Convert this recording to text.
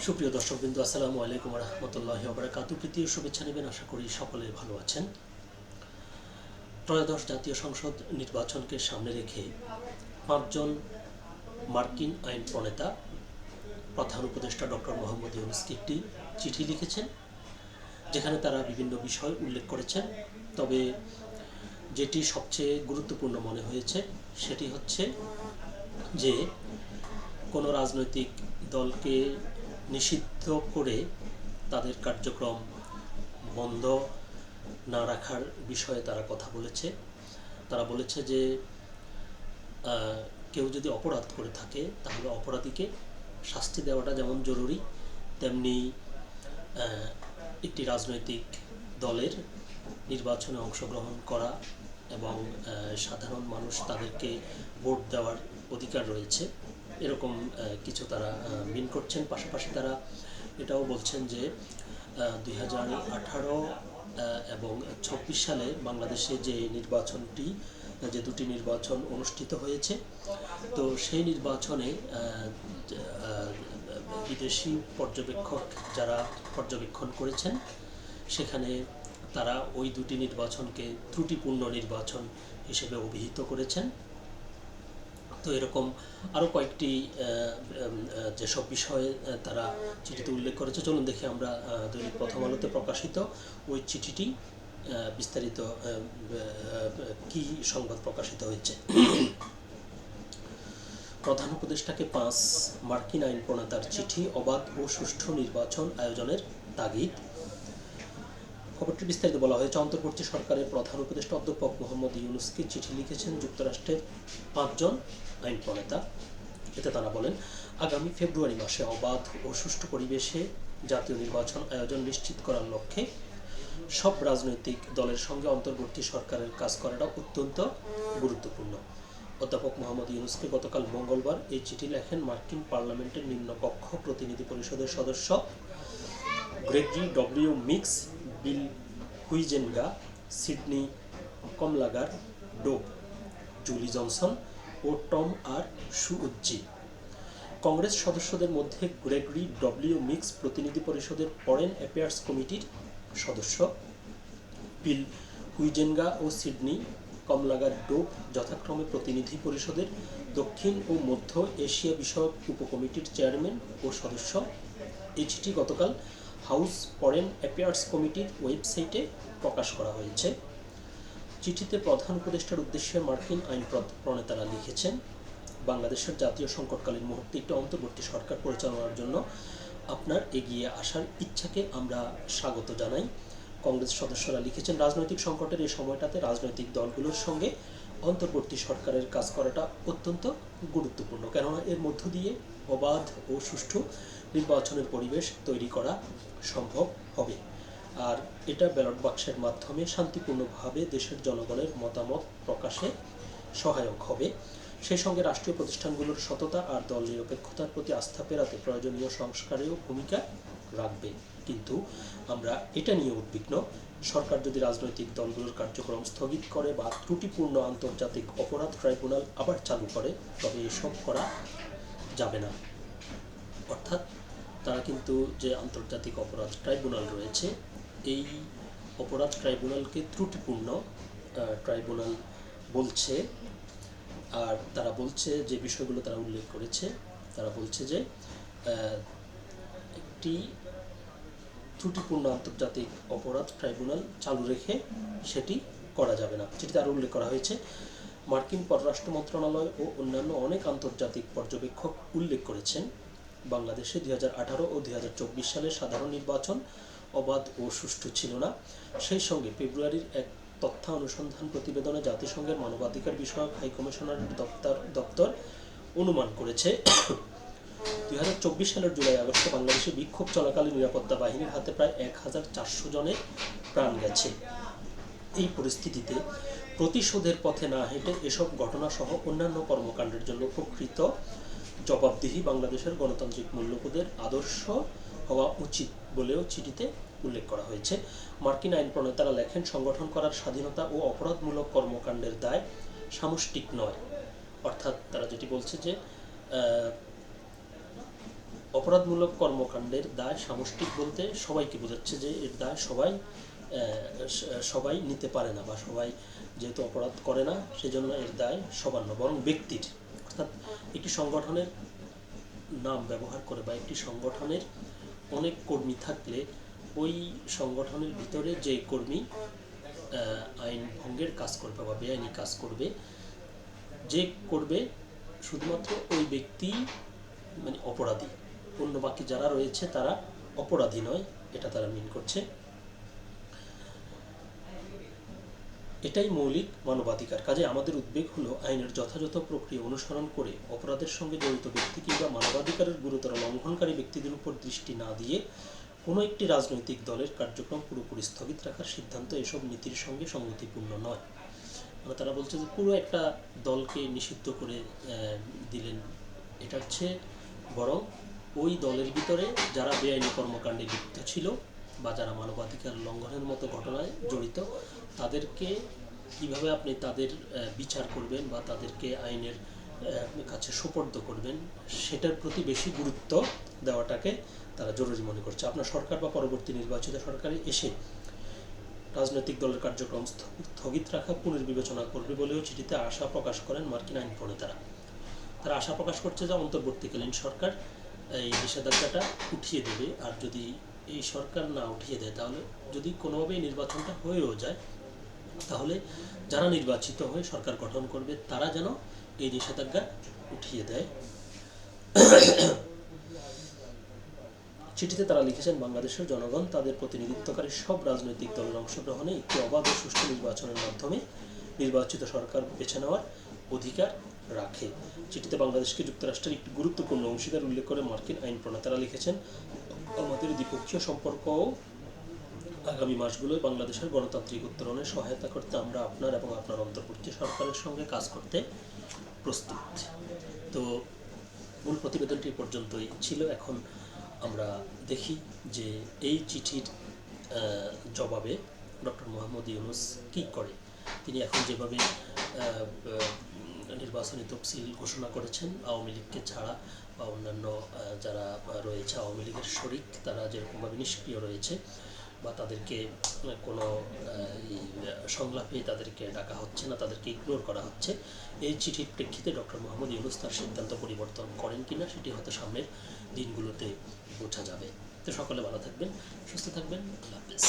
সুপ্রিয় দর্শকবৃন্দ, আসসালামু আলাইকুম রহমতুল্লাহি ওয়া বারাকাতুহু। প্রীতীয় শুভেচ্ছা নেবেন, আশা করি সকলে ভালো আছেন। ত্রয়োদশ জাতীয় সংসদ নির্বাচনকে সামনে রেখে পাঁচজন মার্কিন আইন প্রণেতা প্রধান উপদেষ্টা ডক্টর মোহাম্মদ ইউনূসকে একটি চিঠি লিখেছেন, যেখানে তারা বিভিন্ন বিষয় উল্লেখ করেছেন। তবে যেটি সবচেয়ে গুরুত্বপূর্ণ মনে হয়েছে সেটি হচ্ছে যে কোনো রাজনৈতিক দলকে নিষিদ্ধ করে তাদের কার্যক্রম বন্ধ না রাখার বিষয়ে তারা কথা বলেছে। তারা বলেছে যে কেউ যদি অপরাধ করে থাকে তাহলে অপরাধীকে শাস্তি দেওয়াটা যেমন জরুরি, তেমনি একটি রাজনৈতিক দলের নির্বাচনে অংশগ্রহণ করা এবং সাধারণ মানুষ তাদেরকে ভোট দেওয়ার অধিকার রয়েছে, এরকম কিছু তারা মিন করছেন। পাশাপাশি তারা এটাও বলছেন যে 2018 এবং 26 সালে বাংলাদেশে যে দুটি নির্বাচন অনুষ্ঠিত হয়েছে, তো সেই নির্বাচনে বিদেশি পর্যবেক্ষক যারা পর্যবেক্ষণ করেছেন, সেখানে তারা ওই দুটি নির্বাচনকে ত্রুটিপূর্ণ নির্বাচন হিসেবে অভিহিত করেছেন। তো এরকম আরও কয়েকটি যেসব বিষয়ে তারা চিঠিতে উল্লেখ করেছে, চলুন দেখি আমরা দৈনিক প্রথম আলোতে প্রকাশিত ওই চিঠিটি বিস্তারিত কি সংবাদ প্রকাশিত হয়েছে। প্রধান উপদেষ্টাকে 5 মার্কিন আইন প্রণেতার চিঠি, অবাধ ও সুষ্ঠু নির্বাচন আয়োজনের তাগিদ। খবরটি বিস্তারিত বলা হয়েছে, অন্তর্বর্তী সরকারের প্রধান উপদেষ্টা অধ্যাপক মোহাম্মদ ইউনূসকে চিঠি লিখেছেন যুক্তরাষ্ট্রের 5 জন আইন প্রণেতা। এতে তারা বলেন, আগামী ফেব্রুয়ারি মাসে অবাধ ও সুষ্ঠু পরিবেশে জাতীয় নির্বাচন আয়োজন নিশ্চিত করার লক্ষ্যে সব রাজনৈতিক দলের সঙ্গে অন্তর্বর্তী সরকারের কাজ করাটা অত্যন্ত গুরুত্বপূর্ণ। অধ্যাপক মোহাম্মদ ইউনূসকে গতকাল মঙ্গলবার এই চিঠি লেখেন মার্কিন পার্লামেন্টের নিম্নকক্ষ প্রতিনিধি পরিষদের সদস্য গ্রেগরি ডব্লিউ মিক্স, বিল হুইজেনগা, সিডনি কমলাগার ডোব, জুলি জনসন ও টম আর সুউজ্জি। কংগ্রেস সদস্যদের মধ্যে গ্রেগরি ডব্লিউ মিক্স প্রতিনিধি পরিষদের ফরেন অ্যাফেয়ার্স কমিটির সদস্য, বিল হুইজেনগা ও সিডনি কমলাগার ডোব যথাক্রমে প্রতিনিধি পরিষদের দক্ষিণ ও মধ্য এশিয়া বিষয়ক উপকমিটির চেয়ারম্যান ও সদস্য। এই চিঠি গতকাল হাউস ফরেন অ্যাফেয়ার্স কমিটির ওয়েবসাইটে প্রকাশ করা হয়েছে। চিঠিতে প্রধান উপদেষ্টার উদ্দেশ্যে মার্কিন আইন প্রণেতারা লিখেছেন, বাংলাদেশের জাতীয় সংকটকালীন মুহূর্তে একটি অন্তর্বর্তী সরকার পরিচালনার জন্য আপনার এগিয়ে আসার ইচ্ছাকে আমরা স্বাগত জানাই। কংগ্রেস সদস্যরা লিখেছেন, রাজনৈতিক সংকটের এই সময়টাতে রাজনৈতিক দলগুলোর সঙ্গে অন্তর্বর্তী সরকারের কাজ করাটা অত্যন্ত গুরুত্বপূর্ণ, কেননা এর মধ্য দিয়ে অবাধ ও সুষ্ঠু নির্বাচনের পরিবেশ তৈরি করা সম্ভব হবে, আর এটা ব্যালট বাক্সের মাধ্যমে শান্তিপূর্ণভাবে দেশের জনগণের মতামত প্রকাশে সহায়ক হবে। সেই সঙ্গে রাষ্ট্রীয় প্রতিষ্ঠানগুলোর সততা আর দল নিরপেক্ষতার প্রতি আস্থা ফেরাতে প্রয়োজনীয় সংস্কারেও ভূমিকা রাখবে। কিন্তু আমরা এটা নিয়ে উদ্বিগ্ন, সরকার যদি রাজনৈতিক দলগুলোর কার্যক্রম স্থগিত করে বা ত্রুটিপূর্ণ আন্তর্জাতিক অপরাধ ট্রাইব্যুনাল আবার চালু করে, তবে এসব করা যাবে না। অর্থাৎ তারা কিন্তু যে আন্তর্জাতিক অপরাধ ট্রাইব্যুনাল রয়েছে, এই অপরাধ ট্রাইব্যুনালকে ত্রুটিপূর্ণ ট্রাইব্যুনাল বলছে। আর তারা বলছে যে বিষয়গুলো তারা উল্লেখ করেছে, তারা বলছে যে একটি ত্রুটিপূর্ণ আন্তর্জাতিক অপরাধ ট্রাইব্যুনাল চালু রেখে সেটি করা যাবে না। যেটি তার উল্লেখ করা হয়েছে, মার্কিন পররাষ্ট্র মন্ত্রণালয় ও অন্যান্য অনেক আন্তর্জাতিক পর্যবেক্ষক উল্লেখ করেছেন, বাংলাদেশে 2018 ও 2024 সালের সাধারণ নির্বাচন অবাধ ও সুষ্ঠু ছিল না। সেই সঙ্গে ফেব্রুয়ারির এক তথ্য অনুসন্ধান প্রতিবেদনে জাতিসংঘের মানবাধিকার বিষয়ক হাইকমিশনারের দপ্তর অনুমান করেছে 2024 সালের জুলাই আগস্টে বাংলাদেশে বিক্ষোভ চলাকালে নিরাপত্তা বাহিনীর হাতে প্রায় 1400 জনের প্রাণ গেছে। এই পরিস্থিতিতে প্রতিশোধের পথে না হেঁটে এসব ঘটনাসহ অন্যান্য কর্মকাণ্ডের জন্য প্রকৃত জবাবদিহি বাংলাদেশের গণতান্ত্রিক মূল্যবোধের আদর্শ হওয়া উচিত বলেও চিঠিতে উল্লেখ করা হয়েছে। মার্কিন আইন প্রণেতারা লেখেন, সংগঠন করার স্বাধীনতা ও অপরাধমূলক কর্মকাণ্ডের দায় সামষ্টিক নয়। অর্থাৎ তারা যেটি বলছে যে অপরাধমূলক কর্মকাণ্ডের দায় সামষ্টিক বলতে সবাইকে বোঝাচ্ছে, যে এর দায় সবাই নিতে পারে না, বা সবাই যেহেতু অপরাধ করে না সেজন্য এর দায় সবার না, বরং ব্যক্তির। অর্থাৎ একটি সংগঠনের নাম ব্যবহার করে বা একটি সংগঠনের অনেক কর্মী থাকলে ওই সংগঠনের ভিতরে যে কর্মী আইন ভঙ্গের কাজ করবে বা বেআইনি কাজ করবে, যে করবে শুধুমাত্র ওই ব্যক্তি মানে অপরাধী, অন্য বাকি যারা রয়েছে তারা অপরাধী নয়, এটা তারা মিন করছে। এটাই মৌলিক মানবাধিকার। কাজে আমাদের উদ্বেগ হলো আইনের যথাযথ প্রক্রিয়া অনুসরণ করে অপরাধের সঙ্গে জড়িত ব্যক্তি কিংবা মানবাধিকারের গুরুতর লঙ্ঘনকারী ব্যক্তিদের উপর দৃষ্টি না দিয়ে কোনো একটি রাজনৈতিক দলের কার্যক্রম পুরোপুরি স্থগিত রাখার সিদ্ধান্ত এসব নীতির সঙ্গে সঙ্গতিপূর্ণ নয়। মানে তারা বলছে যে পুরো একটা দলকে নিষিদ্ধ করে দিলেন, এটা হচ্ছে বরং ওই দলের ভিতরে যারা বেআইনি কর্মকাণ্ডে লিপ্ত ছিল বা যারা মানবাধিকার লঙ্ঘনের মতো ঘটনায় জড়িত, তাদেরকে কিভাবে আপনি তাদের বিচার করবেন বা তাদেরকে আইনের কাছে সোপর্দ করবেন, সেটার প্রতি বেশি গুরুত্ব দেওয়াটাকে তারা জরুরি মনে করছে। আপনার সরকার বা পরবর্তী নির্বাচিত সরকারে এসে রাজনৈতিক দলের কার্যক্রম স্থগিত রাখা পুনর্বিবেচনা করবে বলেও চিঠিতে আশা প্রকাশ করেন মার্কিন আইন প্রণেতারা। তারা আশা প্রকাশ করছে যে অন্তর্বর্তীকালীন সরকার এই নিষেধাজ্ঞাটা উঠিয়ে দেবে, আর যদি এই সরকার না উঠিয়ে দেয়, তাহলে যদি কোনোভাবেই নির্বাচনটা হয়েও যায়, তাহলে যারা নির্বাচিত হয়ে সরকার গঠন করবে তারা যেন এই নিষেধাজ্ঞা উঠিয়ে দেয়। চিঠিতে তারা লিখেছেন, বাংলাদেশের জনগণ তাদের প্রতিনিধিত্বকারী সব রাজনৈতিক দলের অংশগ্রহণে একটি অবাধ ও সুষ্ঠু নির্বাচনের মাধ্যমে নির্বাচিত সরকার বেছে নেওয়ার অধিকার রাখে। চিঠিতে বাংলাদেশকে যুক্তরাষ্ট্রের একটি গুরুত্বপূর্ণ অংশীদার উল্লেখ করে মার্কিন আইন প্রণেতারা লিখেছেন, আমাদের দ্বিপক্ষীয় সম্পর্কও আগামী মাসগুলোয় বাংলাদেশের গণতান্ত্রিক উত্তরণে সহায়তা করতে আমরা আপনার এবং আপনার অন্তর্বর্তী সরকারের সঙ্গে কাজ করতে প্রস্তুত। তো মূল প্রতিবেদনটি পর্যন্তই ছিল। এখন আমরা দেখি যে এই চিঠির জবাবে ডক্টর মোহাম্মদ ইউনূস কী করে। তিনি এখন যেভাবে নির্বাচনী তফসিল ঘোষণা করেছেন, আওয়ামী লীগকে ছাড়া বা অন্যান্য যারা রয়েছে আওয়ামী লীগের শরিক, তারা যেরকমভাবে নিষ্ক্রিয় রয়েছে বা তাদেরকে কোনো সংলাপে তাদেরকে ডাকা হচ্ছে না, তাদেরকে ইগনোর করা হচ্ছে, এই চিঠির প্রেক্ষিতে ডক্টর মোহাম্মদ ইউনূস তার সিদ্ধান্ত পরিবর্তন করেন কিনা সেটি হয়তো সামনের দিনগুলোতে বোঝা যাবে। তো সকলে ভালো থাকবেন, সুস্থ থাকবেন, আল্লাহ হাফেজ।